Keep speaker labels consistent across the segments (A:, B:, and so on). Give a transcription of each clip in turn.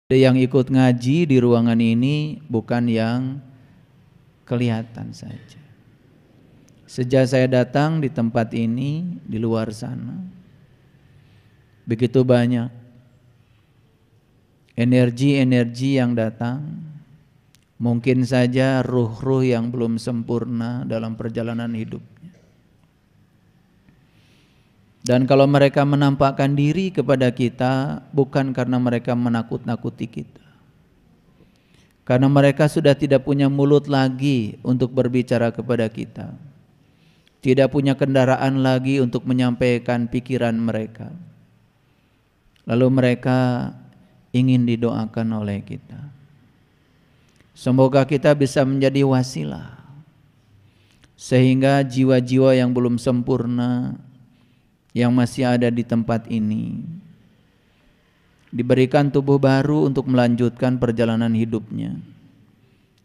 A: Yang ikut ngaji di ruangan ini bukan yang kelihatan saja. Sejak saya datang di tempat ini, di luar sana, begitu banyak energi-energi yang datang. Mungkin saja ruh-ruh yang belum sempurna dalam perjalanan hidupnya. Dan kalau mereka menampakkan diri kepada kita, bukan karena mereka menakut-nakuti kita. Karena mereka sudah tidak punya mulut lagi untuk berbicara kepada kita. Tidak punya kendaraan lagi untuk menyampaikan pikiran mereka. Lalu mereka ingin didoakan oleh kita. Semoga kita bisa menjadi wasilah. Sehingga jiwa-jiwa yang belum sempurna, yang masih ada di tempat ini, diberikan tubuh baru untuk melanjutkan perjalanan hidupnya,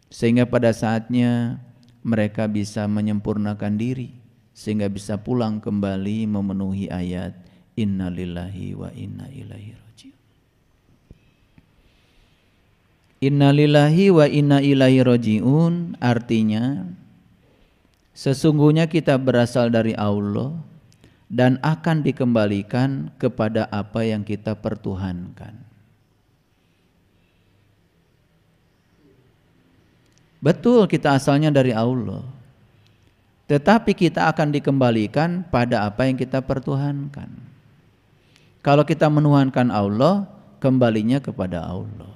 A: sehingga pada saatnya mereka bisa menyempurnakan diri, sehingga bisa pulang kembali memenuhi ayat innalillahi wa inna ilaihi raji'un. Innalillahi wa inna ilaihi raji'un artinya sesungguhnya kita berasal dari Allah dan akan dikembalikan kepada apa yang kita pertuhankan. Betul kita asalnya dari Allah, tetapi kita akan dikembalikan pada apa yang kita pertuhankan. Kalau kita menuhankan Allah, kembalinya kepada Allah.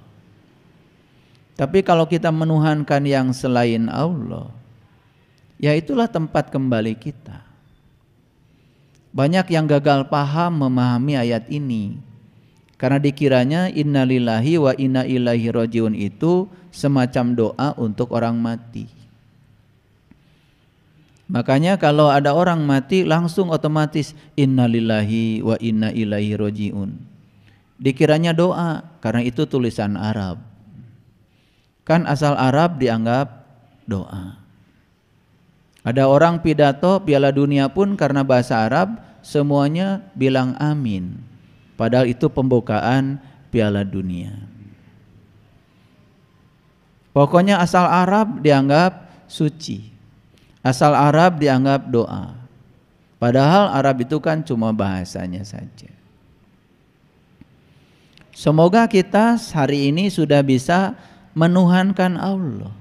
A: Tapi kalau kita menuhankan yang selain Allah, ya itulah tempat kembali kita. Banyak yang gagal paham memahami ayat ini karena dikiranya innalillahi wa inna ilaihi rajiun itu semacam doa untuk orang mati. Makanya kalau ada orang mati langsung otomatis innalillahi wa inna ilaihi rajiun. Dikiranya doa karena itu tulisan Arab. Kan asal Arab dianggap doa. Ada orang pidato Piala Dunia pun karena bahasa Arab semuanya bilang amin. Padahal itu pembukaan Piala Dunia. Pokoknya asal Arab dianggap suci. Asal Arab dianggap doa. Padahal Arab itu kan cuma bahasanya saja. Semoga kita hari ini sudah bisa menuhankan Allah.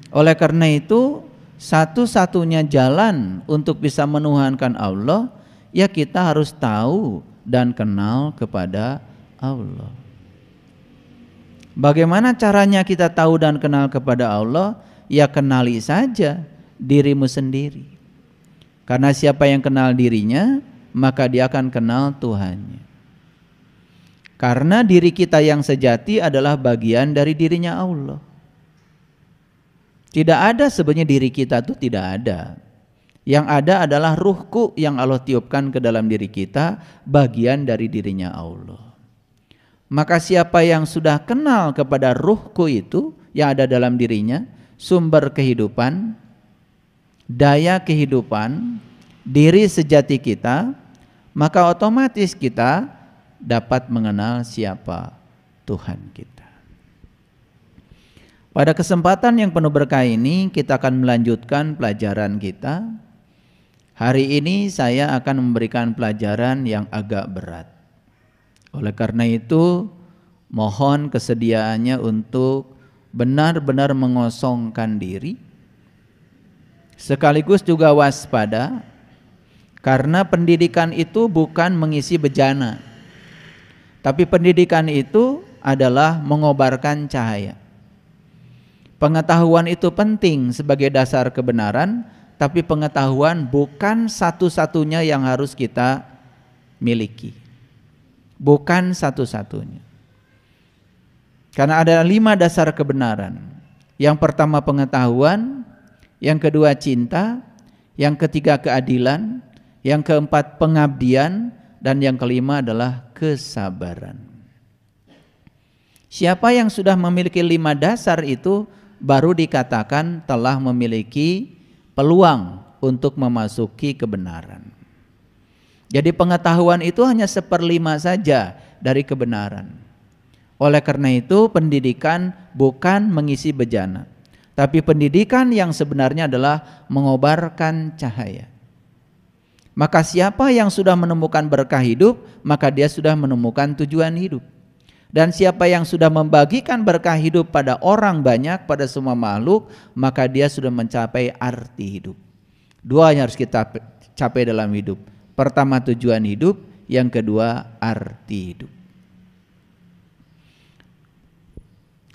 A: Oleh karena itu, satu-satunya jalan untuk bisa menuhankan Allah, ya kita harus tahu dan kenal kepada Allah. Bagaimana caranya kita tahu dan kenal kepada Allah? Ya kenali saja dirimu sendiri. Karena siapa yang kenal dirinya, maka dia akan kenal Tuhannya. Karena diri kita yang sejati adalah bagian dari dirinya Allah. Tidak ada sebenarnya diri kita itu tidak ada. Yang ada adalah ruhku yang Allah tiupkan ke dalam diri kita, bagian dari dirinya Allah. Maka siapa yang sudah kenal kepada ruhku itu yang ada dalam dirinya, sumber kehidupan, daya kehidupan, diri sejati kita, maka otomatis kita dapat mengenal siapa Tuhan kita. Pada kesempatan yang penuh berkah ini kita akan melanjutkan pelajaran kita. Hari ini saya akan memberikan pelajaran yang agak berat. Oleh karena itu mohon kesediaannya untuk benar-benar mengosongkan diri. Sekaligus juga waspada karena pendidikan itu bukan mengisi bejana. Tapi pendidikan itu adalah mengobarkan cahaya. Pengetahuan itu penting sebagai dasar kebenaran, tapi pengetahuan bukan satu-satunya yang harus kita miliki. Bukan satu-satunya. Karena ada 5 dasar kebenaran. Yang pertama pengetahuan, yang kedua cinta, yang ketiga keadilan, yang keempat pengabdian, dan yang kelima adalah kesabaran. Siapa yang sudah memiliki 5 dasar itu baru dikatakan telah memiliki peluang untuk memasuki kebenaran. Jadi pengetahuan itu hanya 1/5 saja dari kebenaran. Oleh karena itu pendidikan bukan mengisi bejana, tapi pendidikan yang sebenarnya adalah mengobarkan cahaya. Maka siapa yang sudah menemukan berkah hidup, maka dia sudah menemukan tujuan hidup. Dan siapa yang sudah membagikan berkah hidup pada orang banyak, pada semua makhluk, maka dia sudah mencapai arti hidup. Dua yang harus kita capai dalam hidup. Pertama tujuan hidup, yang kedua arti hidup.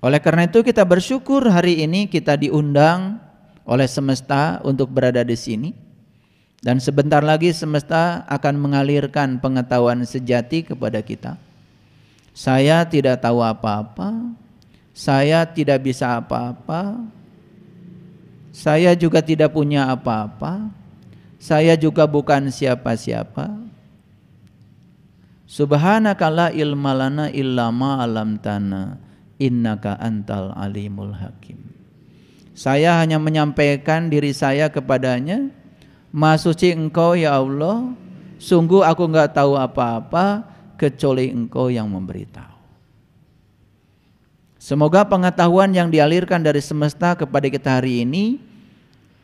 A: Oleh karena itu kita bersyukur hari ini kita diundang oleh semesta untuk berada di sini. Dan sebentar lagi semesta akan mengalirkan pengetahuan sejati kepada kita. Saya tidak tahu apa-apa, saya tidak bisa apa-apa, saya juga tidak punya apa-apa, saya juga bukan siapa-siapa. Subhanaka la ilma lana illa ma 'allamtana innaka antal alimul hakim. Saya hanya menyampaikan diri saya kepadanya, Maha suci Engkau ya Allah, sungguh aku enggak tahu apa-apa kecuali Engkau yang memberitahu. Semoga pengetahuan yang dialirkan dari semesta kepada kita hari ini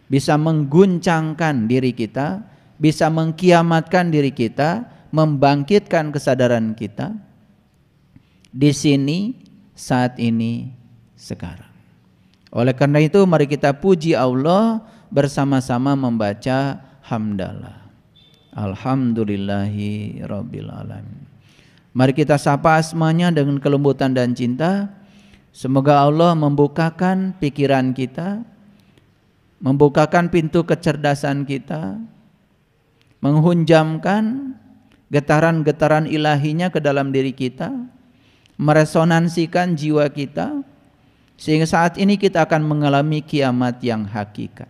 A: bisa mengguncangkan diri kita, bisa mengkiamatkan diri kita, membangkitkan kesadaran kita di sini, saat ini, sekarang. Oleh karena itu mari kita puji Allah bersama-sama membaca hamdalah. Alhamdulillahi rabbil alamin. Mari kita sapa asmanya dengan kelembutan dan cinta. Semoga Allah membukakan pikiran kita, membukakan pintu kecerdasan kita, menghunjamkan getaran-getaran ilahinya ke dalam diri kita, meresonansikan jiwa kita, sehingga saat ini kita akan mengalami kiamat yang hakikat.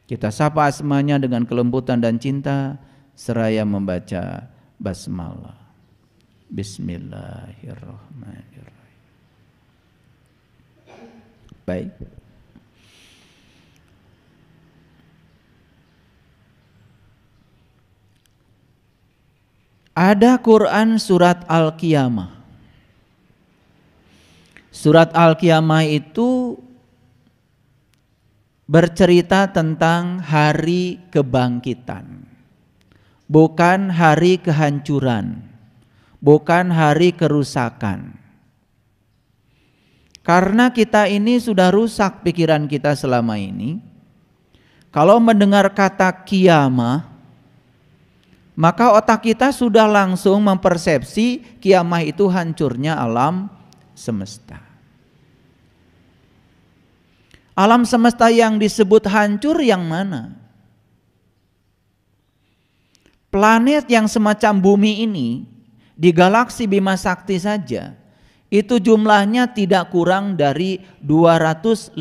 A: Kita sapa asmanya dengan kelembutan dan cinta seraya membaca basmalah. Bismillahirrahmanirrahim. Baik. Ada Quran surat Al-Qiyamah. Surat Al-Qiyamah itu bercerita tentang hari kebangkitan, bukan hari kehancuran, bukan hari kerusakan. Karena kita ini sudah rusak pikiran kita selama ini. Kalau mendengar kata kiamah, maka otak kita sudah langsung mempersepsi kiamah itu hancurnya alam semesta. Alam semesta yang disebut hancur yang mana? Planet yang semacam bumi ini di galaksi Bima Sakti saja itu jumlahnya tidak kurang dari 250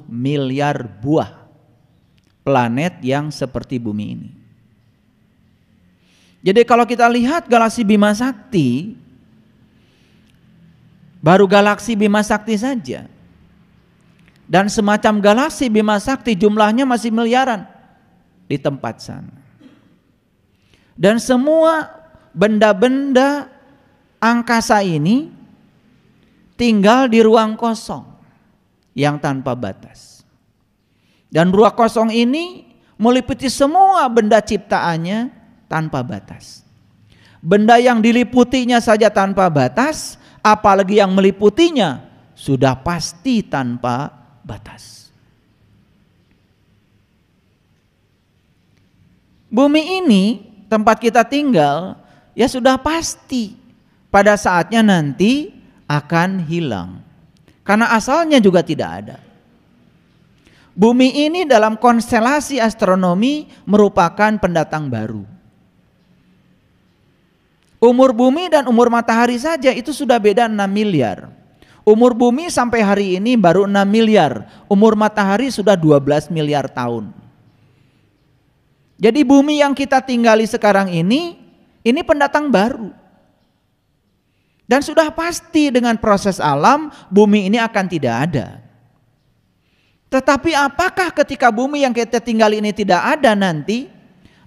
A: miliar buah planet yang seperti bumi ini. Jadi kalau kita lihat galaksi Bima Sakti, baru galaksi Bima Sakti saja. Dan semacam galaksi Bima Sakti jumlahnya masih miliaran di tempat sana. Dan semua benda-benda angkasa ini tinggal di ruang kosong yang tanpa batas. Dan ruang kosong ini meliputi semua benda ciptaannya tanpa batas. Benda yang diliputinya saja tanpa batas, apalagi yang meliputinya sudah pasti tanpa batas. Bumi ini tempat kita tinggal ya sudah pasti pada saatnya nanti akan hilang. Karena asalnya juga tidak ada. Bumi ini dalam konstelasi astronomi merupakan pendatang baru. Umur bumi dan umur matahari saja itu sudah beda 6 miliar. Umur bumi sampai hari ini baru 6 miliar. Umur matahari sudah 12 miliar tahun. Jadi bumi yang kita tinggali sekarang ini pendatang baru. Dan sudah pasti dengan proses alam bumi ini akan tidak ada. Tetapi apakah ketika bumi yang kita tinggali ini tidak ada nanti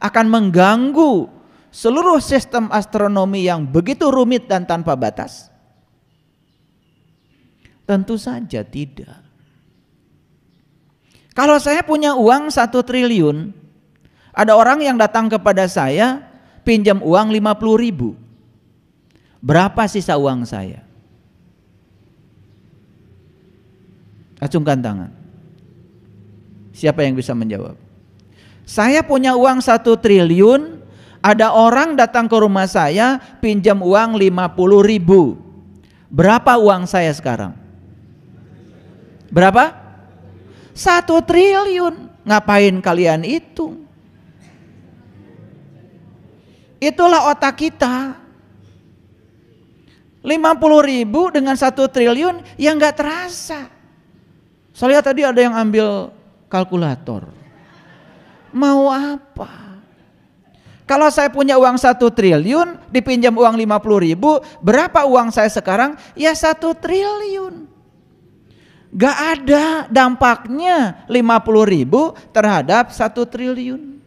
A: akan mengganggu seluruh sistem astronomi yang begitu rumit dan tanpa batas? Tentu saja tidak. Kalau saya punya uang 1 triliun, ada orang yang datang kepada saya pinjam uang 50.000. Berapa sisa uang saya? Acungkan tangan. Siapa yang bisa menjawab? Saya punya uang 1 triliun, ada orang datang ke rumah saya pinjam uang 50.000. Berapa uang saya sekarang? Berapa? 1 triliun. Ngapain kalian hitung? Itulah otak kita. 50.000 dengan 1 triliun yang gak terasa. Saya lihat tadi ada yang ambil kalkulator. Mau apa? Kalau saya punya uang 1 triliun, dipinjam uang 50.000, berapa uang saya sekarang? Ya 1 triliun. Gak ada dampaknya 50.000 terhadap 1 triliun.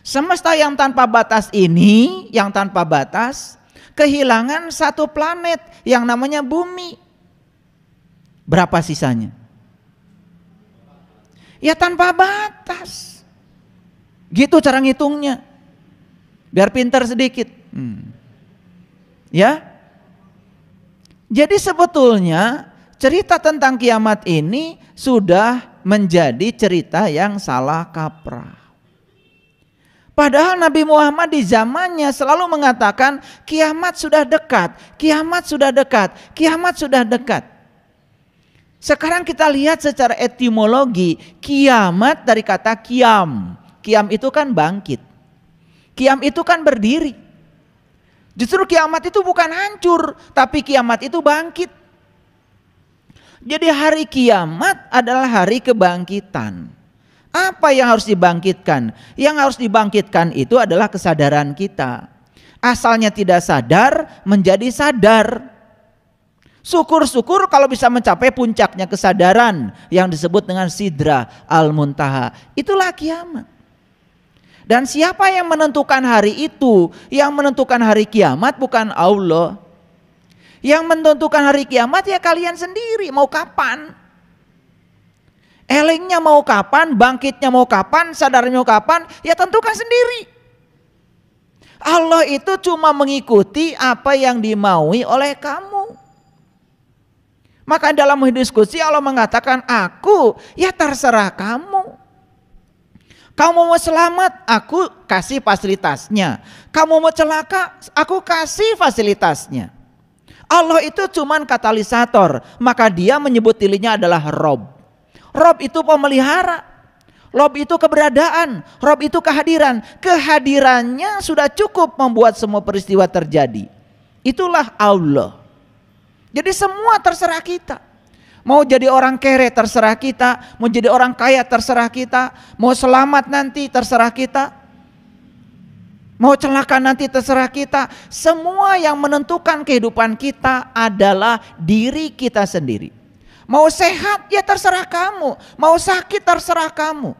A: Semesta yang tanpa batas ini, yang tanpa batas, kehilangan 1 planet yang namanya bumi. Berapa sisanya? Ya tanpa batas. Gitu cara ngitungnya. Biar pintar sedikit. Ya. Jadi sebetulnya cerita tentang kiamat ini sudah menjadi cerita yang salah kaprah. Padahal Nabi Muhammad di zamannya selalu mengatakan kiamat sudah dekat, kiamat sudah dekat, kiamat sudah dekat. Sekarang kita lihat secara etimologi, kiamat dari kata kiam. Kiam itu kan bangkit. Kiam itu kan berdiri. Justru kiamat itu bukan hancur, tapi kiamat itu bangkit. Jadi hari kiamat adalah hari kebangkitan. Apa yang harus dibangkitkan? Yang harus dibangkitkan itu adalah kesadaran kita. Asalnya tidak sadar, menjadi sadar. Syukur-syukur kalau bisa mencapai puncaknya kesadaran yang disebut dengan Sidra Al-Muntaha. Itulah kiamat. Dan siapa yang menentukan hari itu? Yang menentukan hari kiamat bukan Allah. Yang menentukan hari kiamat ya kalian sendiri. Mau kapan? Elingnya mau kapan? Bangkitnya mau kapan? Sadarnya mau kapan? Ya tentukan sendiri. Allah itu cuma mengikuti apa yang dimaui oleh kamu. Maka dalam diskusi Allah mengatakan aku, ya terserah kamu. Kamu mau selamat, aku kasih fasilitasnya. Kamu mau celaka, aku kasih fasilitasnya. Allah itu cuman katalisator, maka dia menyebut dirinya adalah Rob. Rob itu pemelihara. Rob itu keberadaan. Rob itu kehadiran. Kehadirannya sudah cukup membuat semua peristiwa terjadi. Itulah Allah. Jadi semua terserah kita. Mau jadi orang kere terserah kita. Mau jadi orang kaya terserah kita. Mau selamat nanti terserah kita. Mau celaka nanti terserah kita. Semua yang menentukan kehidupan kita adalah diri kita sendiri. Mau sehat ya terserah kamu. Mau sakit terserah kamu.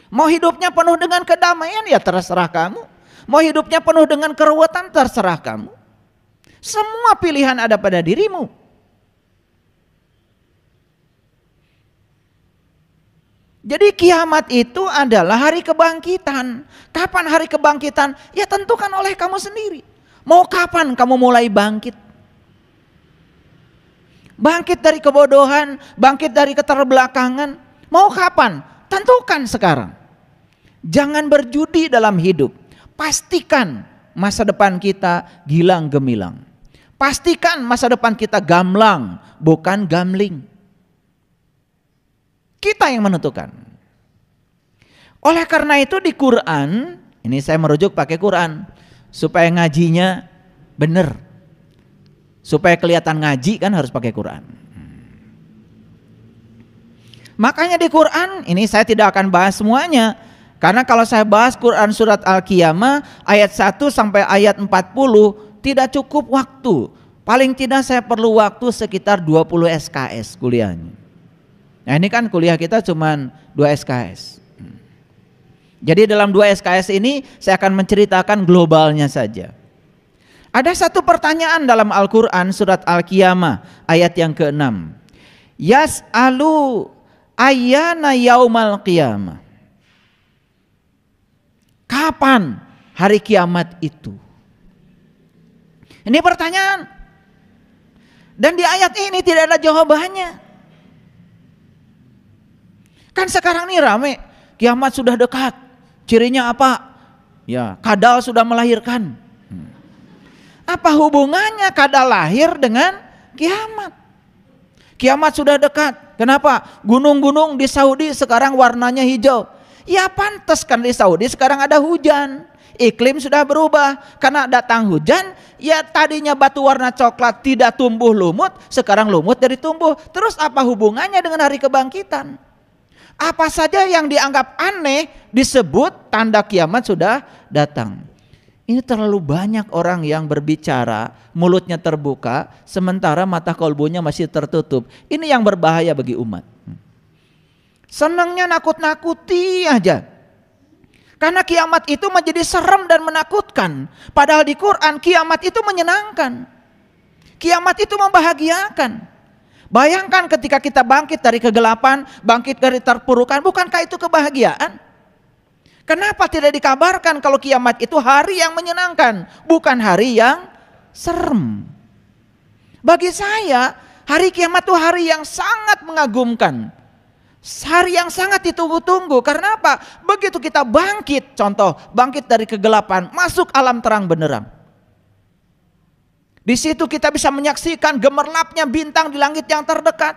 A: Mau hidupnya penuh dengan kedamaian ya terserah kamu. Mau hidupnya penuh dengan keruwetan terserah kamu. Semua pilihan ada pada dirimu. Jadi kiamat itu adalah hari kebangkitan. Kapan hari kebangkitan? Ya tentukan oleh kamu sendiri. Mau kapan kamu mulai bangkit? Bangkit dari kebodohan, bangkit dari keterbelakangan. Mau kapan? Tentukan sekarang. Jangan berjudi dalam hidup. Pastikan masa depan kita gilang gemilang. Pastikan masa depan kita gamblang, bukan gambling. Kita yang menentukan. Oleh karena itu di Quran, ini saya merujuk pakai Quran, supaya ngajinya benar. Supaya kelihatan ngaji kan harus pakai Quran. Makanya di Quran, ini saya tidak akan bahas semuanya. Karena kalau saya bahas Quran surat Al-Qiyamah ayat 1 sampai ayat 40 tidak cukup waktu. Paling tidak saya perlu waktu sekitar 20 SKS kuliahnya. Nah ini kan kuliah kita cuma 2 SKS. Jadi dalam 2 SKS ini saya akan menceritakan globalnya saja. Ada satu pertanyaan dalam Al-Quran surat Al-Qiyamah ayat yang ke-6. Yas'alu ayyana yaumal qiyamah. Kapan hari kiamat itu? Ini pertanyaan. Dan di ayat ini tidak ada jawabannya. Kan sekarang ini rame, kiamat sudah dekat. Cirinya apa? Ya, kadal sudah melahirkan. Apa hubungannya kadal lahir dengan kiamat? Kiamat sudah dekat. Kenapa? Gunung-gunung di Saudi sekarang warnanya hijau. Ya pantas kan di Saudi sekarang ada hujan. Iklim sudah berubah. Karena datang hujan, ya tadinya batu warna coklat tidak tumbuh lumut, sekarang lumut jadi tumbuh. Terus apa hubungannya dengan hari kebangkitan? Apa saja yang dianggap aneh disebut tanda kiamat sudah datang. Ini terlalu banyak orang yang berbicara, mulutnya terbuka, sementara mata kolbunya masih tertutup. Ini yang berbahaya bagi umat. Senangnya nakut-nakuti aja. Karena kiamat itu menjadi serem dan menakutkan. Padahal di Quran kiamat itu menyenangkan. Kiamat itu membahagiakan. Bayangkan ketika kita bangkit dari kegelapan, bangkit dari terpurukan, bukankah itu kebahagiaan? Kenapa tidak dikabarkan kalau kiamat itu hari yang menyenangkan, bukan hari yang serem? Bagi saya, hari kiamat itu hari yang sangat mengagumkan. Hari yang sangat ditunggu-tunggu. Karena apa? Begitu kita bangkit, contoh, bangkit dari kegelapan, masuk alam terang benderang. Di situ kita bisa menyaksikan gemerlapnya bintang di langit yang terdekat.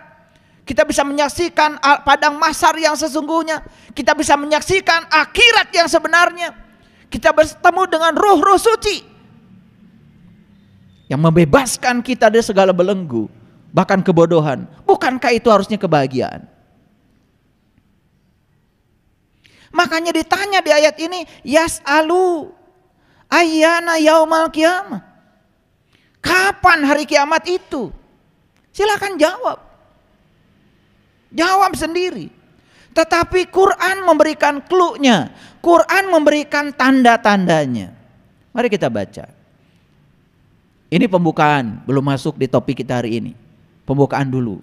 A: Kita bisa menyaksikan padang mahsyar yang sesungguhnya. Kita bisa menyaksikan akhirat yang sebenarnya. Kita bertemu dengan ruh-ruh suci yang membebaskan kita dari segala belenggu, bahkan kebodohan. Bukankah itu harusnya kebahagiaan? Makanya ditanya di ayat ini, yas'alu ayyana yaumal qiyamah. Kapan hari kiamat itu? Silakan jawab. Jawab sendiri. Tetapi Quran memberikan clue-nya. Quran memberikan tanda-tandanya. Mari kita baca. Ini pembukaan, belum masuk di topik kita hari ini. Pembukaan dulu.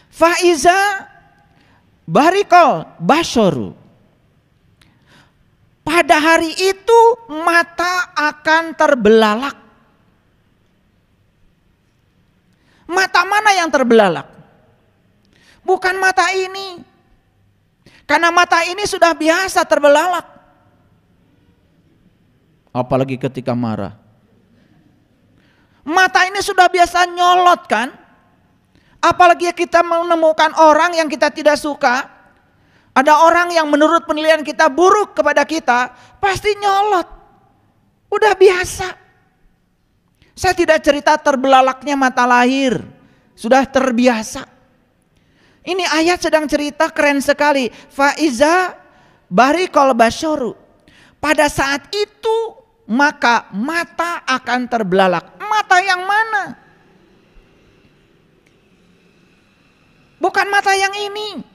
A: Faiza barikal basyaru. Pada hari itu mata akan terbelalak. Mata mana yang terbelalak? Bukan mata ini. Karena mata ini sudah biasa terbelalak. Apalagi ketika marah. Mata ini sudah biasa nyolot kan? Apalagi kita menemukan orang yang kita tidak suka. Ada orang yang menurut penilaian kita buruk kepada kita, pasti nyolot. Udah biasa. Saya tidak cerita terbelalaknya mata lahir. Sudah terbiasa. Ini ayat sedang cerita keren sekali. Faiza barikal basyaru. Pada saat itu maka mata akan terbelalak. Mata yang mana? Bukan mata yang ini.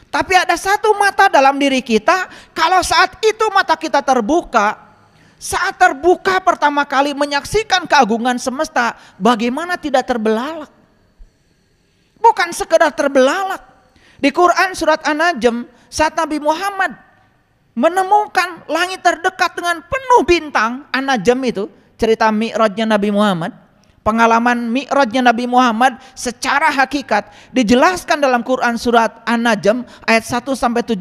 A: Tapi ada satu mata dalam diri kita, kalau saat itu mata kita terbuka, saat terbuka pertama kali menyaksikan keagungan semesta, bagaimana tidak terbelalak? Bukan sekedar terbelalak. Di Quran surat An-Najm, saat Nabi Muhammad menemukan langit terdekat dengan penuh bintang, An-Najm itu cerita Mi'rajnya Nabi Muhammad. Pengalaman Mi'rajnya Nabi Muhammad secara hakikat dijelaskan dalam Quran surat An-Najm ayat 1-17.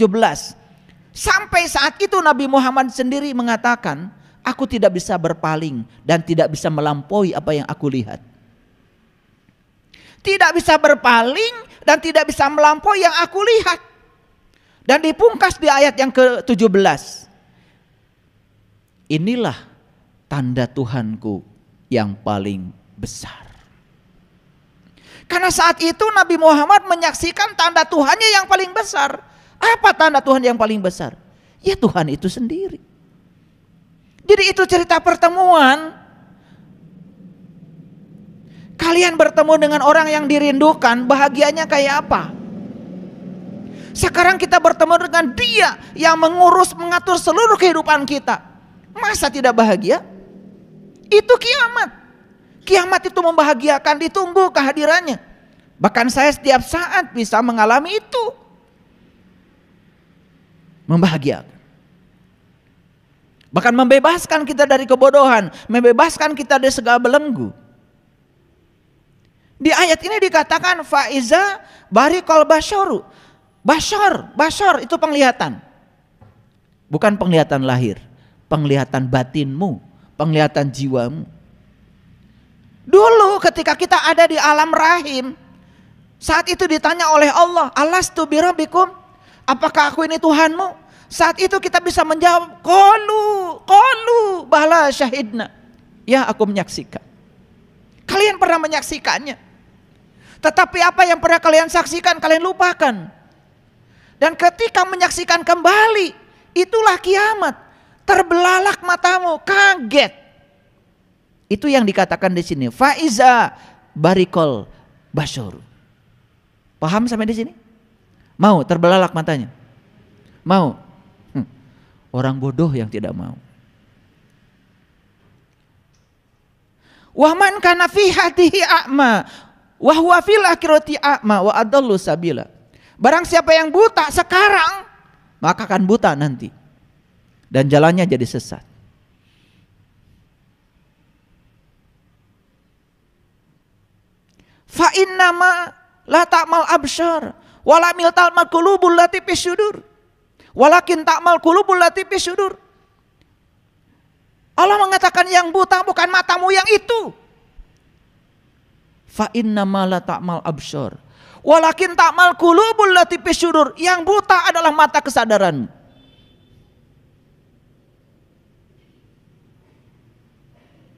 A: Sampai saat itu Nabi Muhammad sendiri mengatakan, aku tidak bisa berpaling dan tidak bisa melampaui apa yang aku lihat. Tidak bisa berpaling dan tidak bisa melampaui yang aku lihat. Dan dipungkas di ayat yang ke-17. Inilah tanda Tuhanku yang paling besar. Karena saat itu Nabi Muhammad menyaksikan tanda Tuhannya yang paling besar. Apa tanda Tuhan yang paling besar? Ya Tuhan itu sendiri. Jadi itu cerita pertemuan. Kalian bertemu dengan orang yang dirindukan, bahagianya kayak apa? Sekarang kita bertemu dengan Dia yang mengurus, mengatur seluruh kehidupan kita. Masa tidak bahagia? Itu kiamat. Kiamat itu membahagiakan, ditunggu kehadirannya. Bahkan saya setiap saat bisa mengalami itu. Membahagiakan. Bahkan membebaskan kita dari kebodohan, membebaskan kita dari segala belenggu. Di ayat ini dikatakan faiza barikal basyaru. Basyar itu penglihatan. Bukan penglihatan lahir, penglihatan batinmu, penglihatan jiwamu. Dulu ketika kita ada di alam rahim, saat itu ditanya oleh Allah, alastu birabbikum? Apakah aku ini Tuhanmu? Saat itu kita bisa menjawab, qalu bala syahidna. Ya, aku menyaksikan. Kalian pernah menyaksikannya. Tetapi apa yang pernah kalian saksikan, kalian lupakan. Dan ketika menyaksikan kembali, itulah kiamat. Terbelalak matamu, kaget. Itu yang dikatakan di sini. Faiza barikol basyaru. Paham sampai di sini? Mau terbelalak matanya? Mau? Orang bodoh yang tidak mau. Wa man kana fi hatihi a'ma wa huwa fil akhirati a'ma wa adallu sabila. Barang siapa yang buta sekarang, maka akan buta nanti. Dan jalannya jadi sesat. Fa innama la ta'mal absyar wala mil ta'mal qulubul lati fi syudur walakin ta'mal qulubul lati fi syudur. Allah mengatakan yang buta bukan matamu yang itu. Fa innama la ta'mal absyar walakin ta'mal qulubul lati fi syudur. Yang buta adalah mata kesadaran.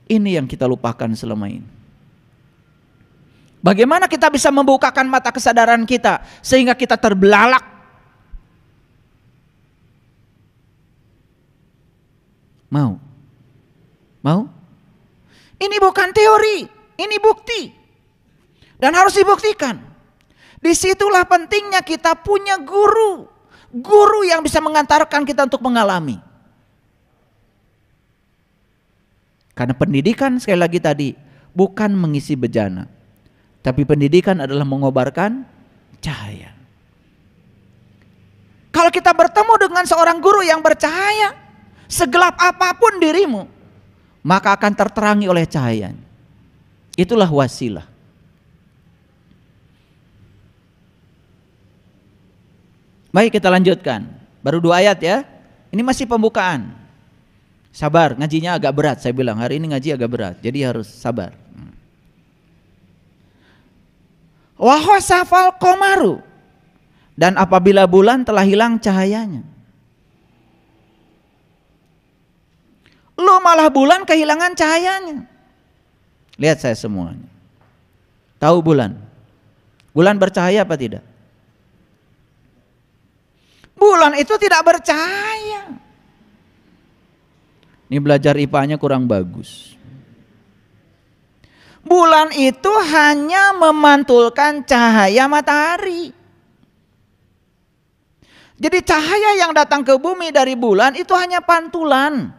A: Ini yang kita lupakan selama ini. Bagaimana kita bisa membukakan mata kesadaran kita sehingga kita terbelalak? Mau? Ini bukan teori, ini bukti. Dan harus dibuktikan. Disitulah pentingnya kita punya guru. Guru yang bisa mengantarkan kita untuk mengalami. Karena pendidikan sekali lagi tadi bukan mengisi bejana. Tapi pendidikan adalah mengobarkan cahaya. Kalau kita bertemu dengan seorang guru yang bercahaya, segelap apapun dirimu, maka akan terterangi oleh cahayanya. Itulah wasilah. Baik, kita lanjutkan. Baru 2 ayat ya. Ini masih pembukaan. Sabar, ngajinya agak berat. Saya bilang hari ini ngaji agak berat, jadi harus sabar. Wa khasafal qamaru, dan apabila bulan telah hilang cahayanya. Lu malah bulan kehilangan cahayanya. Lihat saya semuanya. Tahu bulan? Bulan bercahaya apa tidak? Bulan itu tidak bercahaya. Ini belajar IPA-nya kurang bagus. Bulan itu hanya memantulkan cahaya matahari. Jadi cahaya yang datang ke bumi dari bulan itu hanya pantulan.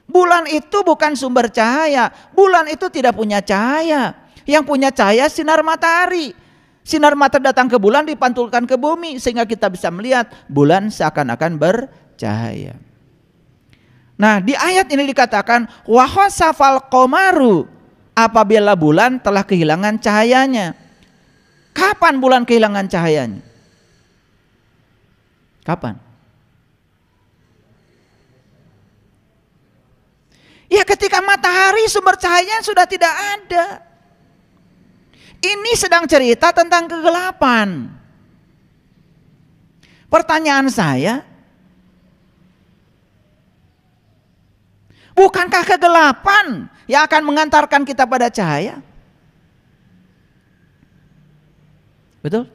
A: Bulan itu bukan sumber cahaya. Bulan itu tidak punya cahaya. Yang punya cahaya sinar matahari. Sinar matahari datang ke bulan dipantulkan ke bumi sehingga kita bisa melihat bulan seakan-akan bercahaya. Nah, di ayat ini dikatakan wa khasafal qamaru, apabila bulan telah kehilangan cahayanya. Kapan bulan kehilangan cahayanya? Kapan? Ya ketika matahari sumber cahayanya sudah tidak ada. Ini sedang cerita tentang kegelapan. Pertanyaan saya, bukankah kegelapan yang akan mengantarkan kita pada cahaya? Betul?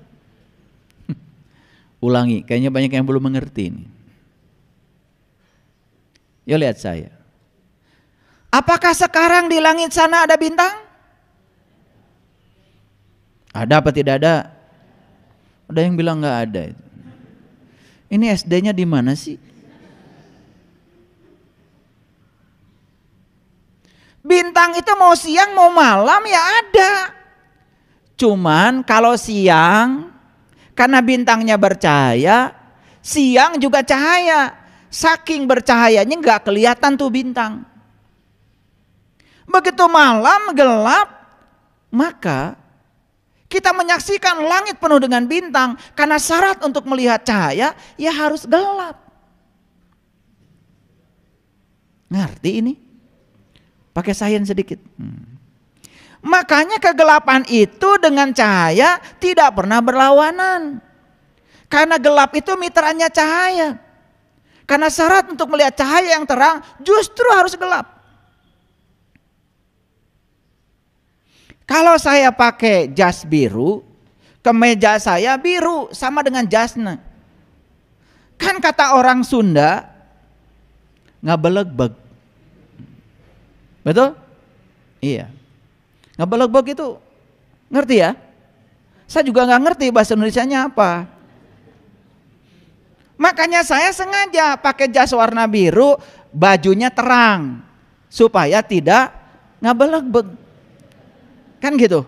A: Ulangi, kayaknya banyak yang belum mengerti ini. Yuk lihat saya. Apakah sekarang di langit sana ada bintang? Ada apa tidak ada? Ada yang bilang nggak ada. Ini SD-nya di mana sih? Bintang itu mau siang mau malam ya ada. Cuman kalau siang karena bintangnya bercahaya, siang juga cahaya. Saking bercahayanya nggak kelihatan tuh bintang. Begitu malam gelap, maka kita menyaksikan langit penuh dengan bintang. Karena syarat untuk melihat cahaya ya harus gelap. Ngerti ini? Pakai sains sedikit. Makanya kegelapan itu dengan cahaya tidak pernah berlawanan. Karena gelap itu mitranya cahaya. Karena syarat untuk melihat cahaya yang terang justru harus gelap. Kalau saya pakai jas biru, kemeja saya biru sama dengan jasnya. Kan kata orang Sunda, ngabelegbeg. Betul? Iya. Ngabelegbeg itu ngerti ya? Saya juga nggak ngerti bahasa Indonesianya apa. Makanya saya sengaja pakai jas warna biru, bajunya terang supaya tidak ngabelegbeg. Kan gitu.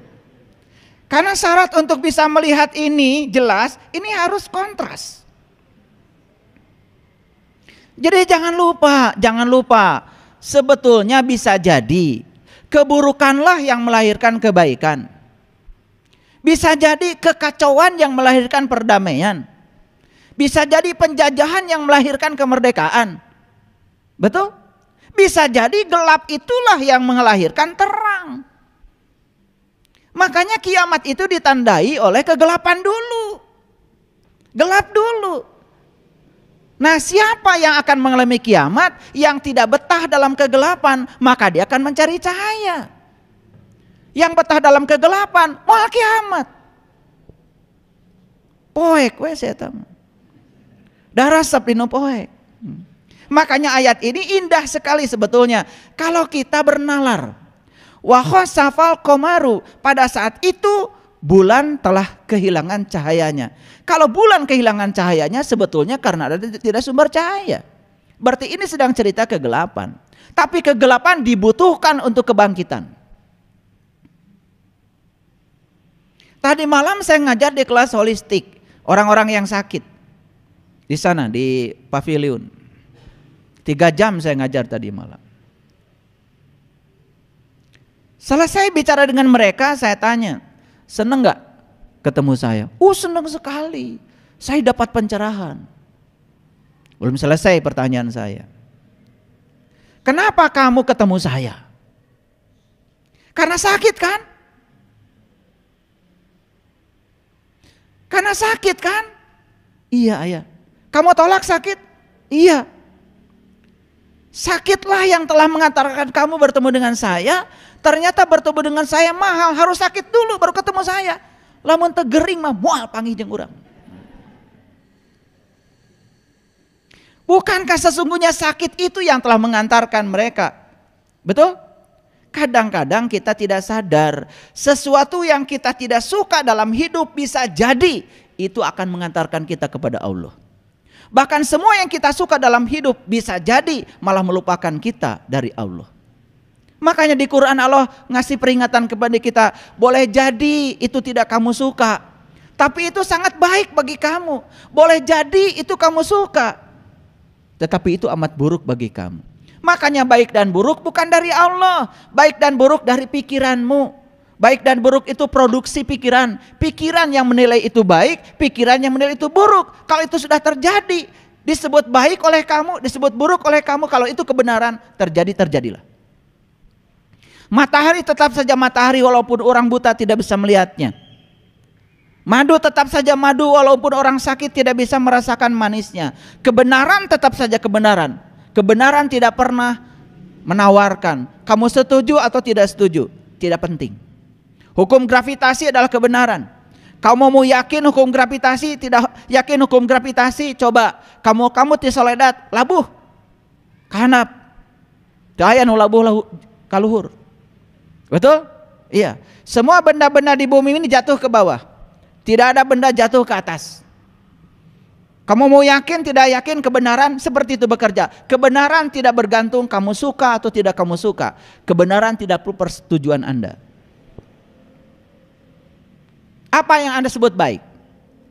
A: Karena syarat untuk bisa melihat ini jelas, ini harus kontras. Jadi jangan lupa, sebetulnya bisa jadi keburukanlah yang melahirkan kebaikan. Bisa jadi kekacauan yang melahirkan perdamaian. Bisa jadi penjajahan yang melahirkan kemerdekaan. Betul? Bisa jadi gelap itulah yang melahirkan terang. Makanya kiamat itu ditandai oleh kegelapan dulu. Gelap dulu. Nah, siapa yang akan mengalami kiamat yang tidak betah dalam kegelapan, maka dia akan mencari cahaya. Yang betah dalam kegelapan, moal kiamat. Poek we saya tahu. Darah sapino poek. Makanya ayat ini indah sekali sebetulnya. Kalau kita bernalar. Wa khasafal qamaru, pada saat itu bulan telah kehilangan cahayanya. Kalau bulan kehilangan cahayanya sebetulnya karena ada tidak sumber cahaya. Berarti ini sedang cerita kegelapan. Tapi kegelapan dibutuhkan untuk kebangkitan. Tadi malam saya ngajar di kelas holistik, orang-orang yang sakit. Di sana di pavilion 3 jam saya ngajar tadi malam. Selesai bicara dengan mereka, saya tanya, seneng gak ketemu saya? Seneng sekali, saya dapat pencerahan. Belum selesai pertanyaan saya. Kenapa kamu ketemu saya? Karena sakit kan? Karena sakit kan? Iya ayah. Kamu tolak sakit? Iya. Sakitlah yang telah mengantarkan kamu bertemu dengan saya. Ternyata bertemu dengan saya mahal, harus sakit dulu baru ketemu saya. Lamun tegering mah moal panggih jeung urang. Bukankah sesungguhnya sakit itu yang telah mengantarkan mereka? Betul? Kadang-kadang kita tidak sadar sesuatu yang kita tidak suka dalam hidup bisa jadi itu akan mengantarkan kita kepada Allah. Bahkan semua yang kita suka dalam hidup bisa jadi malah melupakan kita dari Allah. Makanya di Quran Allah ngasih peringatan kepada kita, boleh jadi itu tidak kamu suka, tapi itu sangat baik bagi kamu. Boleh jadi itu kamu suka, tetapi itu amat buruk bagi kamu. Makanya baik dan buruk bukan dari Allah, baik dan buruk dari pikiranmu. Baik dan buruk itu produksi pikiran. Pikiran yang menilai itu baik, pikiran yang menilai itu buruk. Kalau itu sudah terjadi, disebut baik oleh kamu, disebut buruk oleh kamu. Kalau itu kebenaran, terjadilah. Matahari tetap saja matahari walaupun orang buta tidak bisa melihatnya. Madu tetap saja madu walaupun orang sakit tidak bisa merasakan manisnya. Kebenaran tetap saja kebenaran. Kebenaran tidak pernah menawarkan kamu setuju atau tidak setuju, tidak penting. Hukum gravitasi adalah kebenaran. Kamu mau yakin hukum gravitasi, tidak yakin hukum gravitasi, coba kamu ti soledat labuh kahanap daya nu labuh kaluhur. Betul? Iya. Semua benda-benda di bumi ini jatuh ke bawah. Tidak ada benda jatuh ke atas. Kamu mau yakin tidak yakin, kebenaran seperti itu bekerja. Kebenaran tidak bergantung kamu suka atau tidak kamu suka. Kebenaran tidak perlu persetujuan Anda. Apa yang Anda sebut baik?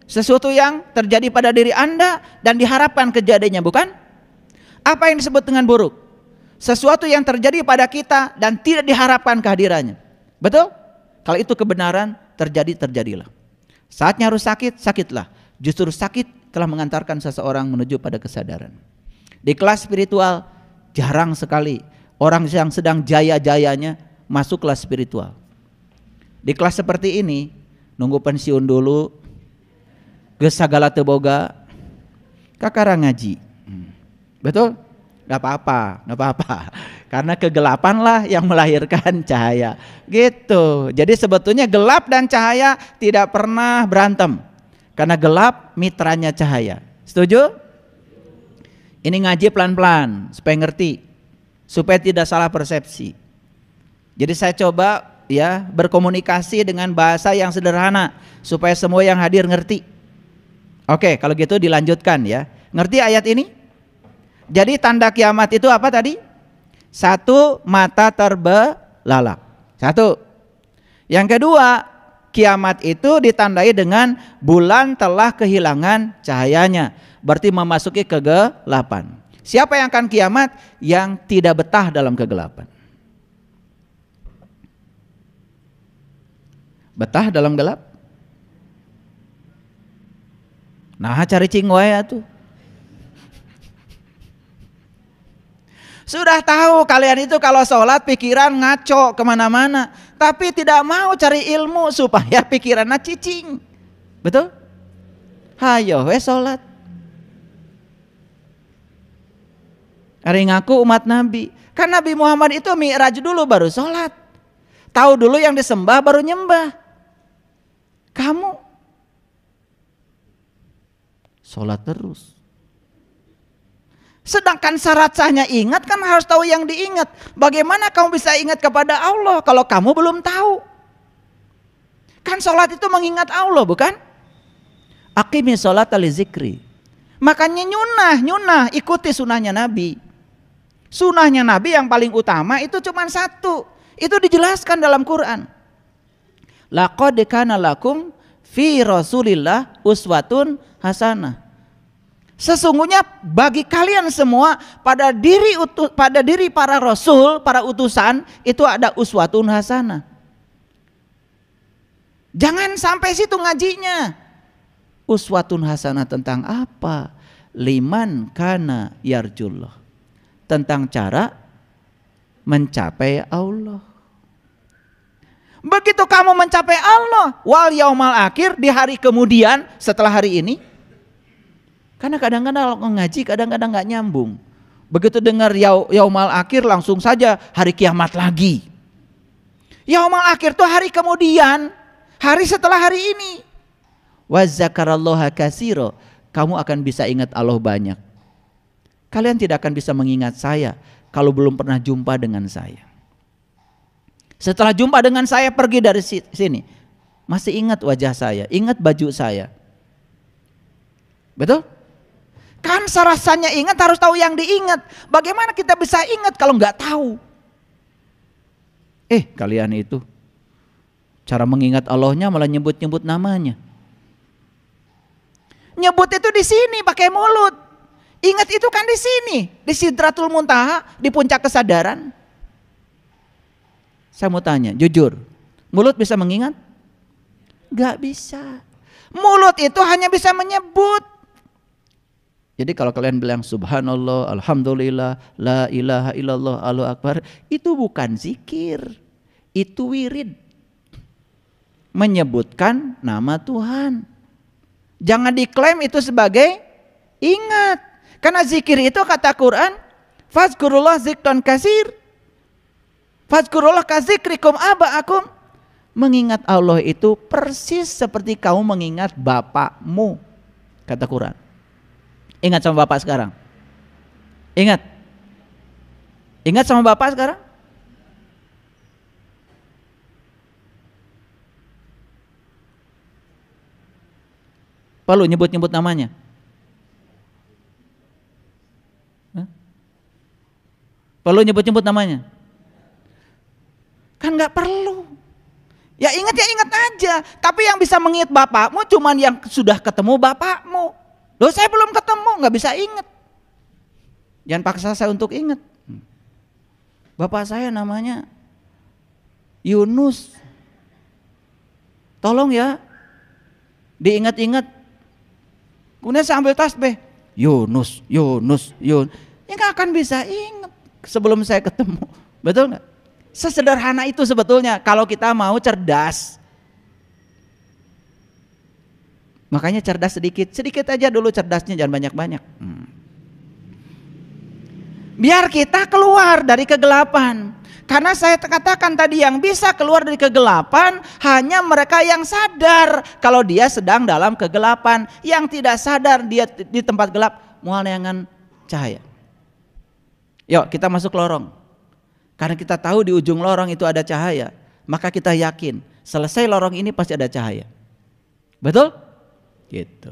A: Sesuatu yang terjadi pada diri Anda dan diharapkan kejadiannya, bukan? Apa yang disebut dengan buruk? Sesuatu yang terjadi pada kita dan tidak diharapkan kehadirannya. Betul? Kalau itu kebenaran, terjadilah. Saatnya harus sakit, sakitlah. Justru sakit telah mengantarkan seseorang menuju pada kesadaran. Di kelas spiritual jarang sekali orang yang sedang jaya-jayanya masuk kelas spiritual. Di kelas seperti ini nunggu pensiun dulu, geus sagala teu boga, kakara ngaji. Betul? Gak apa-apa. Karena kegelapan lah yang melahirkan cahaya. Gitu. Jadi sebetulnya gelap dan cahaya tidak pernah berantem. Karena gelap mitranya cahaya. Setuju? Ini ngaji pelan-pelan supaya ngerti, supaya tidak salah persepsi. Jadi saya coba ya berkomunikasi dengan bahasa yang sederhana supaya semua yang hadir ngerti. Oke, kalau gitu dilanjutkan ya. Ngerti ayat ini? Jadi tanda kiamat itu apa tadi? 1, mata terbelalak. 1. Yang kedua, kiamat itu ditandai dengan bulan telah kehilangan cahayanya. Berarti memasuki kegelapan. Siapa yang akan kiamat? Yang tidak betah dalam kegelapan. Betah dalam gelap? Nah, cari cingwaya tuh. Sudah tahu kalian itu kalau sholat pikiran ngaco kemana-mana, tapi tidak mau cari ilmu supaya pikirannya cicing. Betul? Hayo we sholat. Hari ngaku umat Nabi. Kan Nabi Muhammad itu mi'raj dulu baru sholat. Tahu dulu yang disembah baru nyembah. Kamu sholat terus. Sedangkan syarat sahnya ingat kan harus tahu yang diingat. Bagaimana kamu bisa ingat kepada Allah kalau kamu belum tahu? Kan sholat itu mengingat Allah, bukan? Aqimi sholata li zikri. Makanya nyunah ikuti sunahnya Nabi. Sunahnya Nabi yang paling utama itu cuma 1. Itu dijelaskan dalam Quran. Laqad kana lakum fi Rasulillah uswatun hasanah. Sesungguhnya bagi kalian semua pada diri para rasul, para utusan itu ada uswatun hasanah. Jangan sampai situ ngajinya. Uswatun hasanah tentang apa? Liman kana yarjullah. Tentang cara mencapai Allah. Begitu kamu mencapai Allah, wal yaumal akhir, di hari kemudian setelah hari ini. Karena kadang-kadang ngaji kadang-kadang gak nyambung. Begitu dengar yaumal akhir langsung saja hari kiamat lagi. Yaumal akhir itu hari kemudian, hari setelah hari ini. Wa zakarallaha katsira, kamu akan bisa ingat Allah banyak. Kalian tidak akan bisa mengingat saya kalau belum pernah jumpa dengan saya. Setelah jumpa dengan saya pergi dari sini, masih ingat wajah saya, ingat baju saya. Betul? Kan rasanya ingat harus tahu yang diingat. Bagaimana kita bisa ingat kalau nggak tahu? Kalian itu cara mengingat Allahnya malah nyebut-nyebut namanya. Nyebut itu di sini pakai mulut. Ingat itu kan di sini, di Sidratul Muntaha, di puncak kesadaran. Saya mau tanya, jujur, mulut bisa mengingat? Gak bisa. Mulut itu hanya bisa menyebut. Jadi kalau kalian bilang subhanallah, alhamdulillah, la ilaha illallah, Allahu akbar, itu bukan zikir, itu wirid. Menyebutkan nama Tuhan. Jangan diklaim itu sebagai ingat. Karena zikir itu kata Quran, fazkurullah zikran katsir. Fazkurullah kazikrikum aba'akum. Mengingat Allah itu persis seperti kamu mengingat bapakmu, kata Quran. Ingat sama bapak sekarang. Ingat sama bapak sekarang. Perlu nyebut-nyebut namanya. Perlu nyebut-nyebut namanya? Kan nggak perlu. Ya ingat aja. Tapi yang bisa mengingat bapakmu cuman yang sudah ketemu bapakmu. Loh saya belum ketemu, nggak bisa ingat. Jangan paksa saya untuk ingat. Bapak saya namanya Yunus. Tolong ya diingat-ingat. Kemudian saya ambil tasbih. Yunus. Ya nggak akan bisa ingat sebelum saya ketemu. Betul nggak? Sesederhana itu sebetulnya kalau kita mau cerdas. Makanya cerdas sedikit aja dulu cerdasnya, jangan banyak-banyak. Biar kita keluar dari kegelapan. Karena saya katakan tadi yang bisa keluar dari kegelapan hanya mereka yang sadar kalau dia sedang dalam kegelapan. Yang tidak sadar dia di tempat gelap mual neangan cahaya. Yuk kita masuk lorong. Karena kita tahu di ujung lorong itu ada cahaya, maka kita yakin selesai lorong ini pasti ada cahaya. Betul? Gitu.